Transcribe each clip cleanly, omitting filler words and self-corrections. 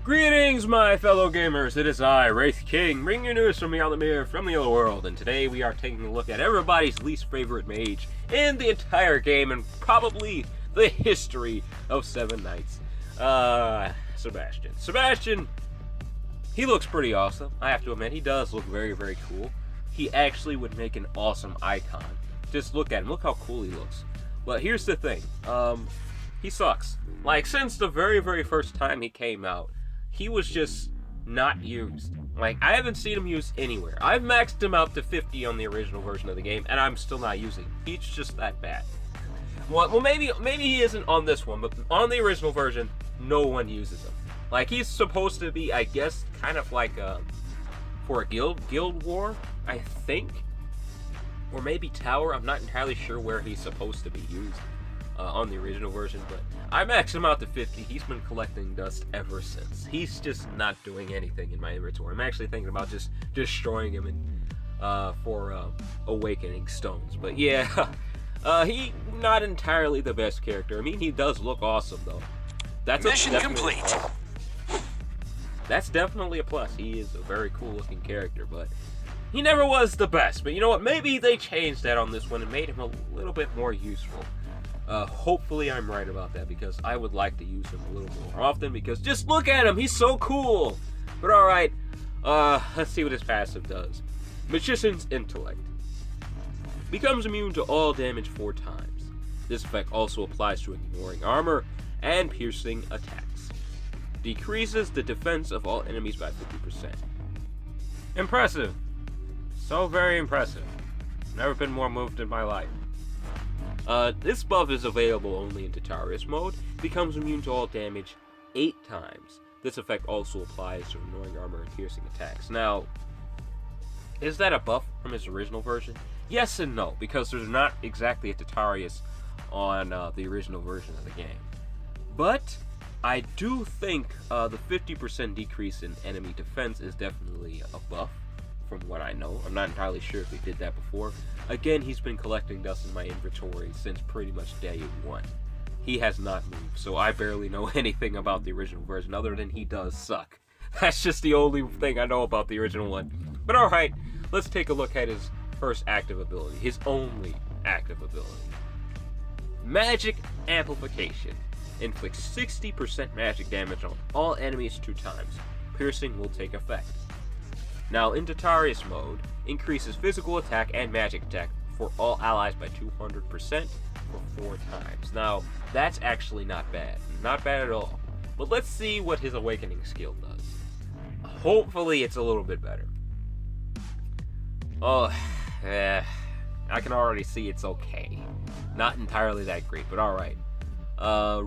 Greetings, my fellow gamers. It is I, Wraith King, bringing you news from beyond the mirror, from the other world. And today we are taking a look at everybody's least favorite mage in the entire game and probably the history of Seven Knights. Sebastian. Sebastian, he looks pretty awesome. I have to admit, he does look very, very cool. He actually would make an awesome icon. Just look at him. Look how cool he looks. But here's the thing. He sucks. Like, since the very, very first time he came out, he was just not used. Like, I haven't seen him used anywhere. I've maxed him out to 50 on the original version of the game, and I'm still not using him. He's just that bad. Well, maybe he isn't on this one, but on the original version, no one uses him. Like, he's supposed to be, I guess, kind of like for a guild war, I think, or maybe tower. I'm not entirely sure where he's supposed to be used on the original version, but I maxed him out to 50. He's been collecting dust ever since. He's just not doing anything in my inventory. I'm actually thinking about just destroying him for awakening stones. But yeah, he not entirely the best character. I mean, he does look awesome though. That's mission complete. That's definitely a plus. He is a very cool looking character, but he never was the best. But you know what? Maybe they changed that on this one and made him a little bit more useful. Hopefully I'm right about that, because I would like to use him a little more often, because just look at him, he's so cool. But alright, let's see what his passive does. Magician's Intellect. Becomes immune to all damage 4 times. This effect also applies to ignoring armor and piercing attacks. Decreases the defense of all enemies by 50%. Impressive. So very impressive. Never been more moved in my life. This buff is available only in Titarius mode. Becomes immune to all damage 8 times. This effect also applies to ignoring armor and piercing attacks. Now, is that a buff from his original version? Yes and no, because there's not exactly a Titarius on the original version of the game. But I do think the 50% decrease in enemy defense is definitely a buff. From what I know, I'm not entirely sure if they did that before. Again, he's been collecting dust in my inventory since pretty much day 1. He has not moved, so I barely know anything about the original version other than he does suck. That's just the only thing I know about the original one. But alright, let's take a look at his first active ability, his only active ability. Magic Amplification. Inflicts 60% magic damage on all enemies 2 times. Piercing will take effect. Now, in Titarius mode, increases physical attack and magic attack for all allies by 200% for 4 times. Now, that's actually not bad. Not bad at all. But let's see what his awakening skill does. Hopefully, it's a little bit better. Oh, I can already see it's okay. Not entirely that great, but alright.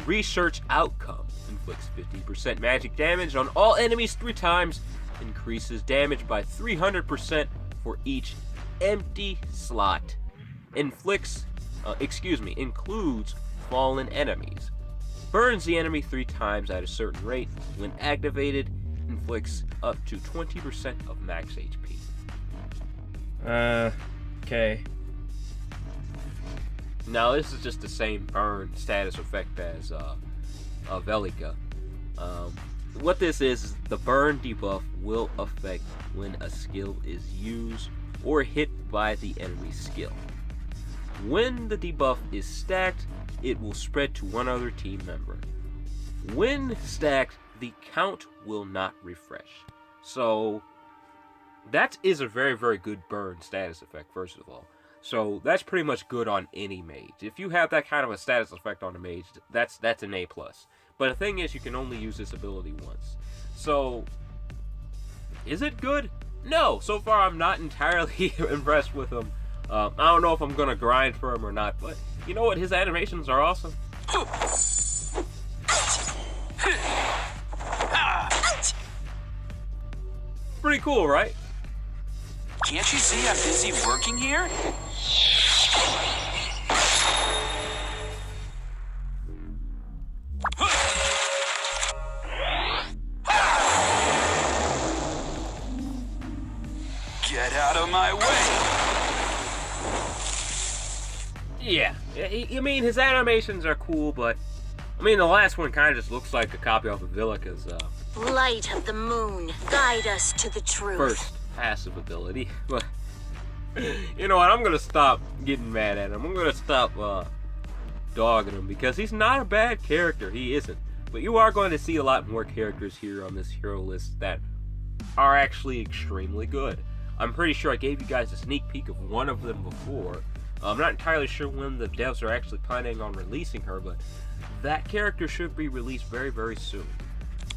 Research Outcome. Inflicts 50% magic damage on all enemies 3 times. Increases damage by 300% for each empty slot. Includes fallen enemies. Burns the enemy 3 times at a certain rate. When activated, inflicts up to 20% of max HP. Okay. Now this is just the same burn status effect as Velika. What this is the burn debuff will affect when a skill is used or hit by the enemy's skill. When the debuff is stacked, it will spread to one other team member. When stacked, the count will not refresh. So that is a very, very good burn status effect, first of all. So that's pretty much good on any mage. If you have that kind of a status effect on a mage, that's an A+. But the thing is, you can only use this ability once. So, is it good? No, so far I'm not entirely impressed with him. I don't know if I'm going to grind for him or not, but you know what? His animations are awesome. Pretty cool, right? Can't you see I'm busy working here? Get out of my way! Yeah, I mean, his animations are cool, but I mean, the last one kind of just looks like a copy of Avilica's Light of the moon, guide us to the truth. first passive ability. But you know what? I'm gonna stop getting mad at him. I'm gonna stop dogging him because he's not a bad character. He isn't. But you are going to see a lot more characters here on this hero list that are actually extremely good. I'm pretty sure I gave you guys a sneak peek of one of them before. I'm not entirely sure when the devs are actually planning on releasing her, but that character should be released very, very soon.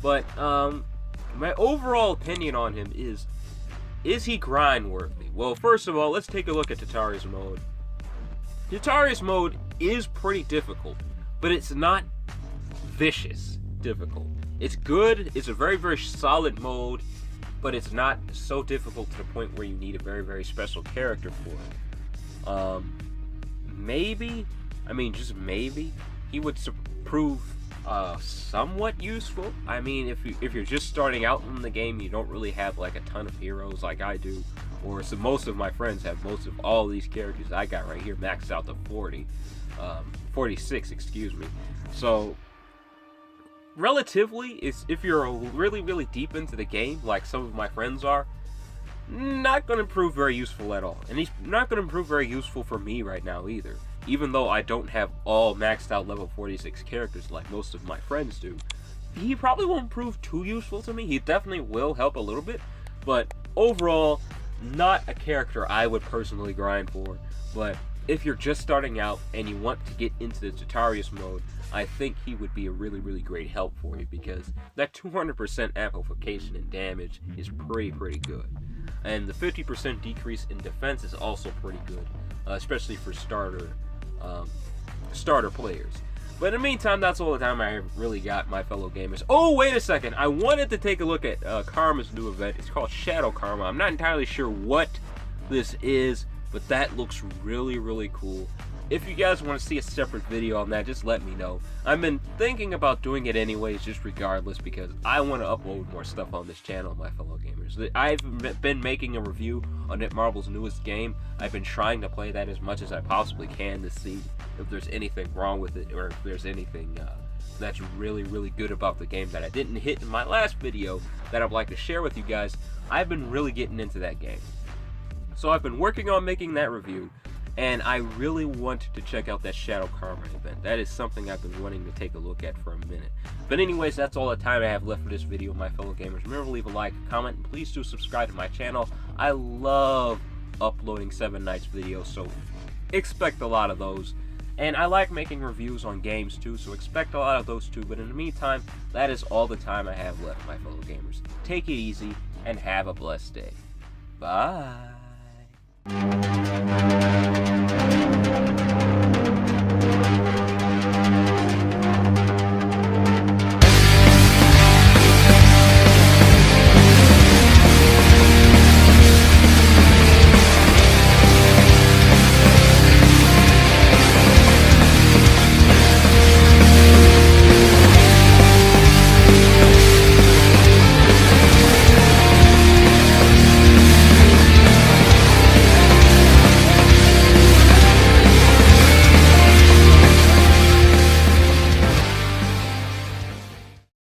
But my overall opinion on him is he grind worthy? Well, first of all, let's take a look at Tatari's mode. Tatari's mode is pretty difficult, but it's not vicious difficult. It's good, it's a very, very solid mode, but it's not so difficult to the point where you need a very, very special character for it. Maybe, I mean, just maybe, he would prove somewhat useful. I mean, if you're just starting out in the game, you don't really have like a ton of heroes like I do, or so most of my friends have most of all these characters I got right here maxed out to 46, excuse me. So relatively, if you're really, really deep into the game, like some of my friends are, not going to prove very useful at all. And he's not going to prove very useful for me right now either. Even though I don't have all maxed out level 46 characters like most of my friends do, he probably won't prove too useful to me. He definitely will help a little bit, but overall, not a character I would personally grind for. But if you're just starting out and you want to get into the Tatarius mode, I think he would be a really, really great help for you, because that 200% amplification in damage is pretty good. And the 50% decrease in defense is also pretty good, especially for starter players. But in the meantime, that's all the time I really got, my fellow gamers. Oh, wait a second. I wanted to take a look at Karma's new event. It's called Shadow Karma. I'm not entirely sure what this is, but that looks really, really cool. If you guys want to see a separate video on that, just let me know. I've been thinking about doing it anyways, just regardless, because I want to upload more stuff on this channel, my fellow gamers. I've been making a review on Netmarble's newest game. I've been trying to play that as much as I possibly can to see if there's anything wrong with it, or if there's anything that's really, really good about the game that I didn't hit in my last video that I'd like to share with you guys. I've been really getting into that game. So I've been working on making that review, and I really wanted to check out that Shadow Karma event. That is something I've been wanting to take a look at for a minute. But anyways, that's all the time I have left for this video, my fellow gamers. Remember to leave a like, comment, and please do subscribe to my channel. I love uploading 7 Nights videos, so expect a lot of those. And I like making reviews on games too, so expect a lot of those too. But in the meantime, that is all the time I have left, my fellow gamers. Take it easy, and have a blessed day. Bye.